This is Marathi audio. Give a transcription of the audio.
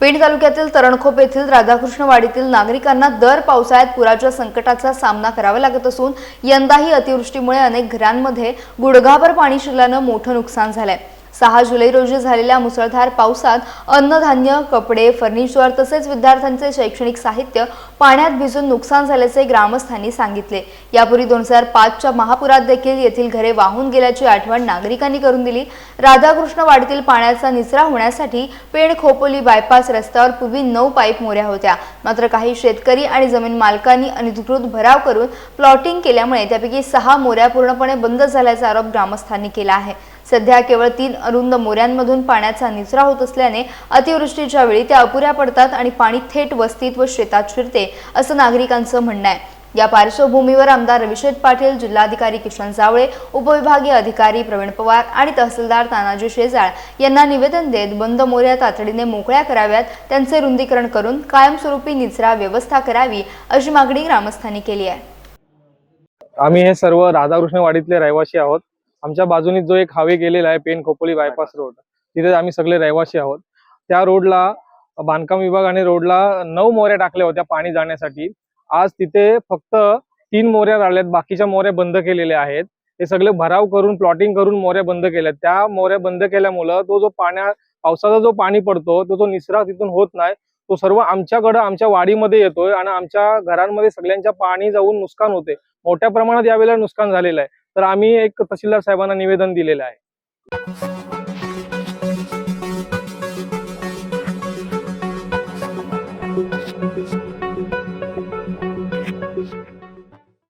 पेण तालुक्यातील तरणखोप येथील राधाकृष्णवाडीतील नागरिकांना दर पावसाळ्यात पुराच्या संकटाचा सामना करावा लागत असून यंदाही अतिवृष्टीमुळे अनेक घरांमध्ये गुडघाभर पाणी शिरल्याने मोठं नुकसान झालंय। 6 जुलै रोजी झालेल्या मुसळधार पावसात अन्नधान्य, कपडे, फर्निचर तसेच विद्यार्थ्यांचे शैक्षणिक साहित्य पाण्यात भिजून नुकसान झाल्याचे ग्रामस्थांनी सांगितले। यापूर्वी 2005च्या महापुरात देखील येथील घरे वाहून गेल्याची आठवण नागरिकांनी करून दिली। राधाकृष्णवाडीतील पाण्याचा निचरा होण्यासाठी पेण खोपोली बायपास रस्त्यावर पूर्वी 9 पाईप मोऱ्या होत्या, मात्र काही शेतकरी आणि जमीन मालकांनी अनधिकृत भराव करून प्लॉटिंग केल्यामुळे त्यापैकी 6 मोऱ्या पूर्णपणे बंद झाल्याचा आरोप ग्रामस्थांनी केला आहे। सध्या केवळ 3 अरुंद मोऱ्यांमधून पाण्याचा निचरा होत असल्याने अतिवृष्टीच्या वेळी त्या अपुऱ्या पडतात आणि पाणी थेट वस्तीत व शेतात शिरते असं नागरिकांचं म्हणणं आहे। या पार्श्वभूमीवर आमदार रविशेठ पाटील, जिल्हाधिकारी किशन जावळे, उपविभागीय अधिकारी प्रवीण पवार आणि तहसीलदार तानाजी शेजाळ यांना निवेदन देत बंद मोऱ्या तातडीने मोकळ्या कराव्यात, त्यांचे रुंदीकरण करून कायमस्वरूपी निचरा व्यवस्था करावी अशी मागणी ग्रामस्थांनी केली आहे। आम्ही हे सर्व राधाकृष्णवाडीतले रहिवासी आहोत। आमच्या बाजूने जो एक हायवे गेलेला आहे पेण खोपोली बायपास रोड, तिथे आम्ही सगळे रहिवासी आहोत। त्या रोडला बांधकाम विभागाने रोडला 9 मोऱ्या टाकल्या होत्या पाणी जाण्यासाठी। आज तिथे फक्त 3 मोऱ्या राहिल्यात, बाकीच्या मोऱ्या बंद केलेल्या आहेत। हे सगळे भराव करून प्लॉटिंग करून मोऱ्या बंद केल्या। त्या मोऱ्या बंद केल्यामुळे तो जो पावसाचा जो पाणी पडतो तो निचरा तिथून होत नाही, तो सर्व आमच्याकडे आमच्या वाडीमध्ये येतोय आणि आमच्या घरांमध्ये सगळ्यांच्या पाणी जाऊन नुकसान होते। मोठ्या प्रमाणात यावेळेला नुकसान झालेलं आहे। तर आम्ही एक तहसीलदार साहेबांना निवेदन दिलेलं आहे।